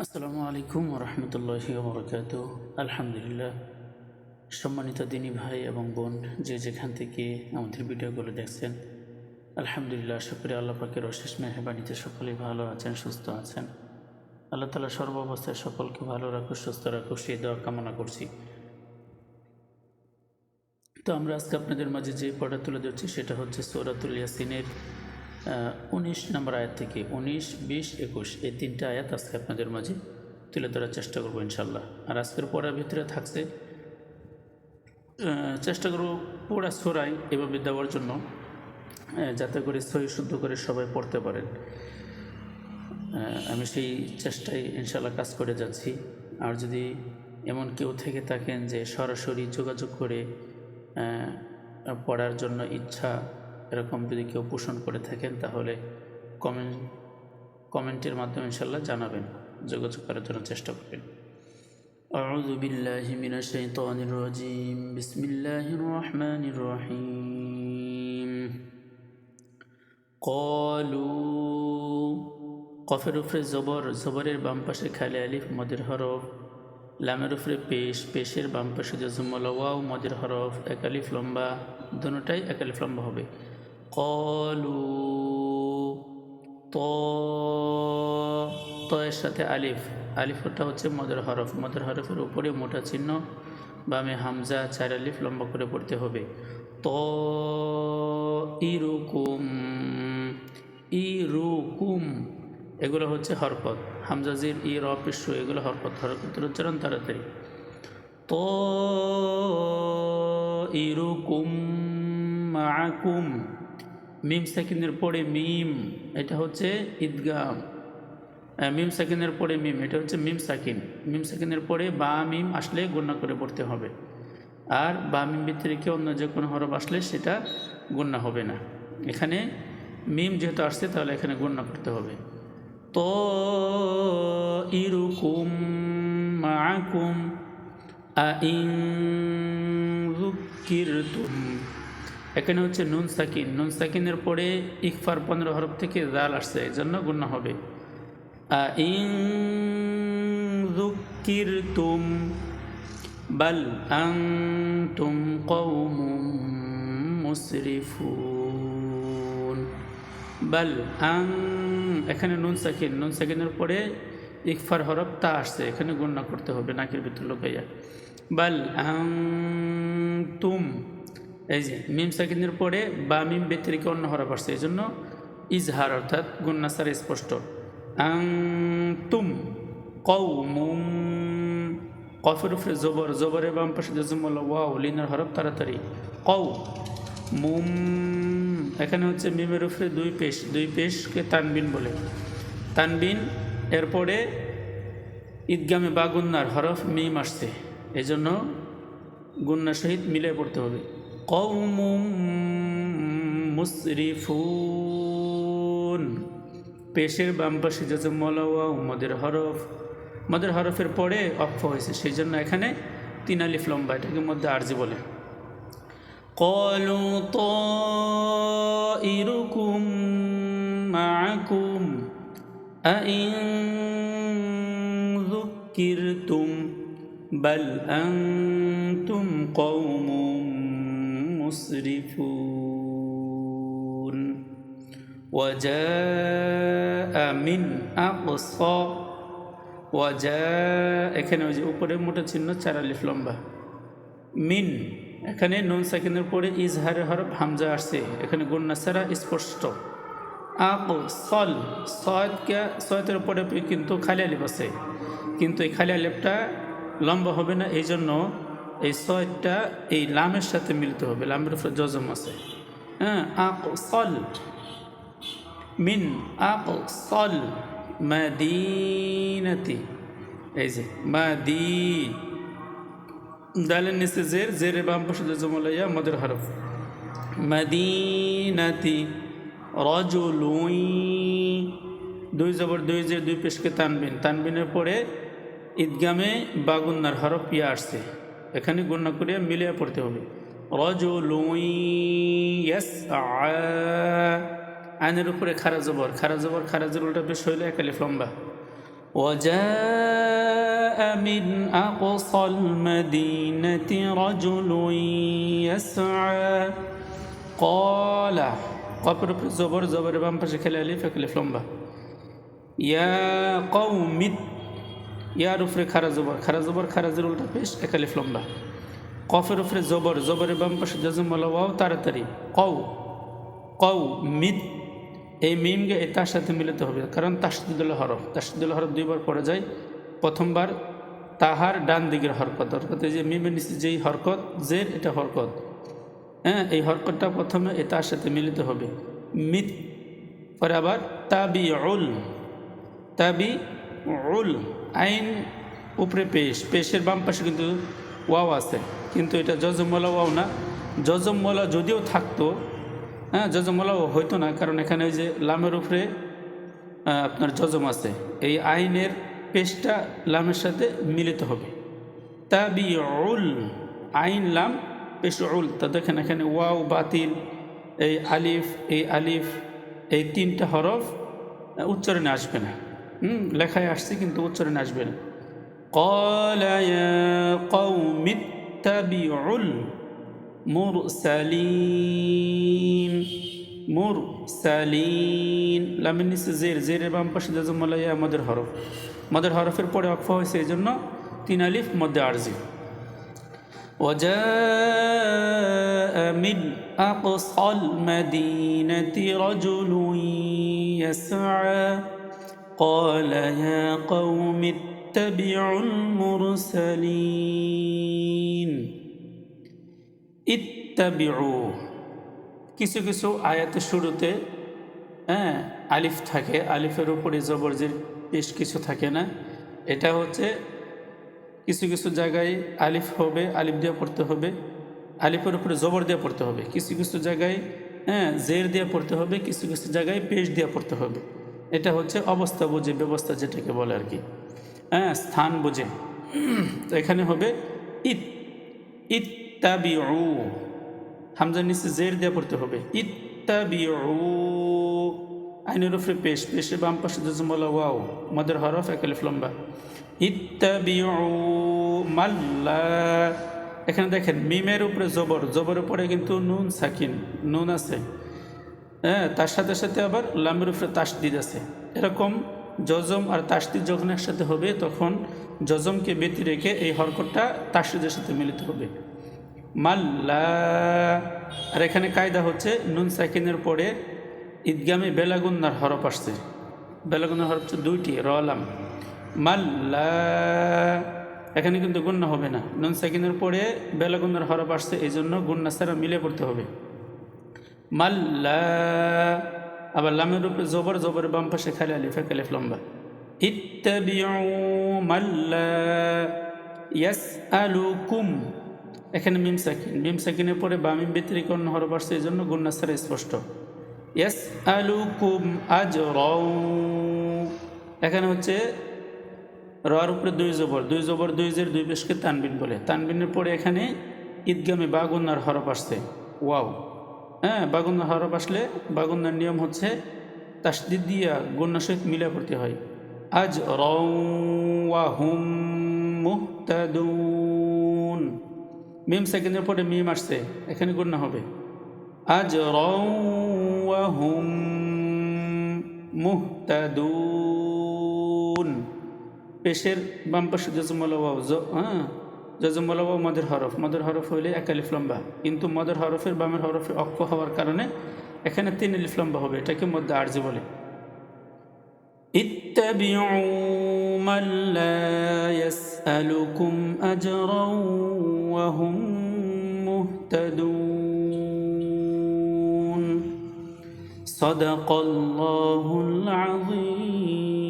আসসালামু আলাইকুম রহমতুল্লাহি ওবরাকাতুহ। আলহামদুলিল্লাহ। সম্মানিত দিনী ভাই এবং বোন, যে যেখান থেকে আমাদের ভিডিওগুলো দেখছেন, আলহামদুলিল্লাহ, আশা করি আল্লাহ পাকের অশেষ মেহরবানিতে সকলেই ভালো আছেন, সুস্থ আছেন। আল্লাহ তাআলা সর্ব অবস্থায় সকলকে ভালো রাখুক, সুস্থ রাখুক, সেই দোয়া কামনা করছি। তো আমরা আজকে আপনাদের মাঝে যে পড়া তুলে ধরছি সেটা হচ্ছে সূরাতুল ইয়াসিনের 19 নম্বর আয়াত থেকে 19, 20, 21 এই তিনটা আয়াত আজকে আপনাদের মাঝে তুলে ধরার চেষ্টা করবো ইনশাল্লাহ। আর আজকের পড়ার ভিতরে থাকছে, চেষ্টা করব পুরা সূরাই এভাবে দেওয়ার জন্য, যাতে করে সহি শুদ্ধ করে সবাই পড়তে পারেন। আমি সেই চেষ্টায় ইনশাল্লাহ কাজ করে যাচ্ছি। আর যদি এমন কেউ থেকে থাকেন যে সরাসরি যোগাযোগ করে পড়ার জন্য ইচ্ছা, এরকম যদি কেউ পোষণ করে থাকেন, তাহলে কমেন্টের মাধ্যমে ইনশাল্লাহ জানাবেন, যোগাযোগ করার জন্য চেষ্টা করবেন। আউযু বিল্লাহি মিনাশ শাইতানির রাজীম। বিসমিল্লাহির রহমানির রহিম। ক্বালু, কফের উপরে জবর, জবরের বাম পাশে খালি আলিফ মদের হরফ, লামের উপরে পেশ, পেশের বাম পাশে জজমল ওয়াও মদের হরফ, এক আলিফ লম্বা, দুটোটাই এক আলিফ লম্বা হবে। ক্বালু, ত এর সাথে আলিফ, আলিফটা হচ্ছে মদের হরফ, মদের হরফের উপরে মোটা চিহ্ন, বামে হামজা, 4 আলিফ লম্বা করে পড়তে হবে। ত ইরুকুম, ইরুকুম এগুলো হচ্ছে হরকত, হামজাজির ই র পেশ, এগুলো হরকত, হরকতের উচ্চারণ তাড়াতাড়ি। ত ইরুকুম মাআকুম, মিম সাকিনের পরে মিম, এটা হচ্ছে ইদগাম। মিম সাকিনের পরে মিম, এটা হচ্ছে মিম সাকিন। মিম সাকিনের পরে বা মিম আসলে গুণনা করে পড়তে হবে, আর বা মিম ব্যতিরেকে অন্য যে কোনো হরফ আসলে সেটা গুণনা হবে না। এখানে মিম যেহেতু আসছে তাহলে এখানে গুণনা করতে হবে। তো ইরুকুম মাআকুম আইন যুক্কিরতুম, এখানে হচ্ছে নুন সাকিন, নুন সাকিনের পরে ইকফার 15 হরফ থেকে জাল আসছে, এই জন্য গুণনা হবে। আইন যুক্কিরতুম বাল আনতুম কওমুম মুসরিফুন। বাল আং, এখানে নুন সাকিন, নুন সাকিনের পরে ইকফার হরফ তা আসছে, এখানে গুণনা করতে হবে নাকের ভিতর লুকাইয়া। বাল আং তুম, এই যে মিম সাকিনের পরে বা মিম ব্যতিরেকে অন্য হরফ আসছে, এই জন্য ইজহার অর্থাৎ গুণনা সারা স্পষ্ট। আং তুম কওমুম, কফের উপরে জবর, জবরের বাম পাশে জজমল ওয়াও, লিনের হরফ তাড়াতাড়ি। কও মুম, এখানে হচ্ছে মিমের উপরে দুই পেশ, দুই পেশকে তানবিন বলে। তানবিন এরপরে ঈদগামে বা গুন্নার হরফ মিম আসছে, এই জন্য গুন্নার সহিত মিলে পড়তে হবে। কওমুম মুসরিফুন, পেশের বাম পাশে জজমল ওয়াও মদের হরফ, মদের হরফের পরে অক্ফ হয়েছে, সেই জন্য এখানে 3 আলিফ লম্বা, এটাকে মধ্যে আরজি বলে। ক্বালু তাইরুকুম মাআকুম আইন যুক্কিরতুম বাল আনতুম কওমুম মুসরিফুন। ওয়াজাআ মিন আকসা, ওয়াজা, এখানে ওই যে উপরে মোটা চিহ্ন 4 আলিফ লম্বা। মিন, এখানে নুন সাকিনের পরে ইজহারের হরফ হামজা আসছে, এখানে গুণনা ছাড়া স্পষ্ট। আকসল, সয়েতের উপরে কিন্তু খালি আলিফ আছে, কিন্তু এই খালি আলিফটা লম্বা হবে না, এই জন্য এই সয়েদটা এই লামের সাথে মিলিত হবে, লামের উপরে জজম আছে। হ্যাঁ, আকসল, মিন আকসল মাদিনাতি, এই যে মাদি, দালের নিচে জের, জেরের বাম পাশে জজমলাইয়া মদের হরফ। মাদিনাতি রাজুলুন, দুই জবর, দুই জের, দুই পেশকে তানবিন, তানবিনের পরে ঈদগামে বা গুন্নার হরফ ইয়া আসছে, এখানে গুন্না করে মিলিয়ে পড়তে হবে। রাজুলুন ইয়াসআ, আইনের উপরে খারা জবর, খারা জবর, খারা জবরটা বেশ হইলে এক আলিফ লম্বা। وجاء من أقصى المدينة رجل يسعى قال قبر زبر زبر بام পাশে খেলে আলিফ এক আলিফ লম্বা ইয়া কওমি ইয়ার উপরে খারা জবর খারাজের উল্টা পেশ এক আলিফ লম্বা কফের উপরে জবর জবরের বাম পাশে জজম ওয়ালা ওয়াও তাড়াতাড়ি কও মিদ এই মিমকে তার সাথে মিলিত হবে কারণ তাসদীদুল হরফ দুইবার পড়া যায় প্রথমবার তাহার ডান দিকের হরকত অর্থাৎ এই যে মিমের নিচে যেই হরকত জের এটা হরকত হ্যাঁ এই হরকতটা প্রথমে তার সাথে মিলিত হবে মিদ পরে আবার তাবিউল আইন উপরে পেশের বাম পাশে কিন্তু ওয়াও আছে কিন্তু এটা জজমওয়ালা ওয়াও না জজমওয়ালা যদিও থাকতো হ্যাঁ জজমওয়ালাও হইতো না কারণ এখানে ওই যে লামের উপরে আপনার জজম আছে এই আইনের পেশটা লামের সাথে মিলিত হবে তাবিউল আইন লাম পেশ উল তা দেখেন এখানে ওয়াও বাতিল এই আলিফ এই তিনটা হরফ উচ্চারণে আসবে না লেখায় আসছে কিন্তু উচ্চারণে আসবে না قال يا قوم اتبعوا মুরসালিন লামের নিচে জেরের বাম পাশে জজম ওয়ালা ইয়া মদের হরফের পরে ওয়াকফ হয়েছে এই জন্য 3 আলিফ মধ্যে আরজি وجاء من أقصى المدينة رجل يسعى قال يا قوم اتبعوا المرسلين ইত্তাবিউ কিছু কিছু আয়াতের শুরুতে আলিফ থাকে আলিফের উপরে জবরজির বেশ কিছু থাকে না এটা হচ্ছে কিছু কিছু জায়গায় আলিফ হবে আলিফ দিয়ে পড়তে হবে আলিফের উপরে জবর দিয়ে পড়তে হবে কিছু কিছু জায়গায় জের দিয়ে পড়তে হবে কিছু কিছু জায়গায় পেশ দিয়ে পড়তে হবে এটা হচ্ছে অবস্থা বুঝে ব্যবস্থা যেটাকে বলে আর কি স্থান বুঝে তো এখানে হবে ইত্তাবিউ হামজার নিচে জের দিয়ে পড়তে হবে ইত্তাবিউ আইনের উপরে পেশের বাম পাশে জজম ওয়ালা ওয়াও মদের হরফ এক আলিফ লম্বা ইত্তাবিউ মাল্লা এখানে দেখেন মিমের উপরে জবরের পরে কিন্তু নুন সাকিন নুন আছে তার সাথে সাথে আবার লামের উপরে তাসদিদ আছে এরকম জজম আর তাসদিদ যখন একসাথে হবে তখন জজমকে ব্যতি রেখে এই হরকতটা তাসদিদের সাথে মিলিত হবে মাল্লা আর এখানে কায়দা হচ্ছে নুন সাকিনের পরে ঈদগামে বেলাগুন্নার হরফ আসছে বেলাগুন্নার হরফ হচ্ছে 2টি রলাম মাল্লা এখানে কিন্তু গুন্না হবে না নুন সাকিনের পরে বেলাগুন্নার হরফ আসছে এই জন্য গুন্না ছাড়া মিলে পড়তে হবে মাল্লা আবার লামের উপরে জবরের বাম পাশে খালি আলিফ এক আলিফ লম্বা ইত্তাবিউ মাল্লা ইয়াসআলুকুম এখানে মিম সাকিনের পরে বা মিম ব্যতিরিক্ত অন্য হরফ আসছে এই জন্য গুন্না ছাড়া স্পষ্ট ইয়াসআলুকুম আজরাও এখানে হচ্ছে রর উপরে 2 জবর 2 জের 2 পেশকে তানবিন বলে তানবিনের পরে এখানে ঈদগামে বা গুন্নার হরফ আসছে ওয়াও বাগুন্নার হরফ আসলে বাগুন্নার নিয়ম হচ্ছে তাসদিদ দিয়া গুন্নার সহিত মিলা পড়তে হয় আজরাও ওয়া হুম মুহতাদুন মিম সেকেন্ডের পরে মিম আসছে এখানে গুন্না হবে আজরাও ওয়া হুম মুহতাদুন পেশের বাম পাশে জজম ওয়ালা ওয়াও জজম ওয়ালা ওয়াও মদের হরফ হইলে এক আলিফ লম্বা কিন্তু মদের হরফের বামের হরফে অক্ষ হওয়ার কারণে এখানে 3 আলিফ লম্বা হবে এটাকে মধ্যে আরজি বলে ইত্তাবিউ মান লা ইয়াসআলুকুম আজরাও ওয়া হুম মুহতাদুন সাদাকাল্লাহুল আযীম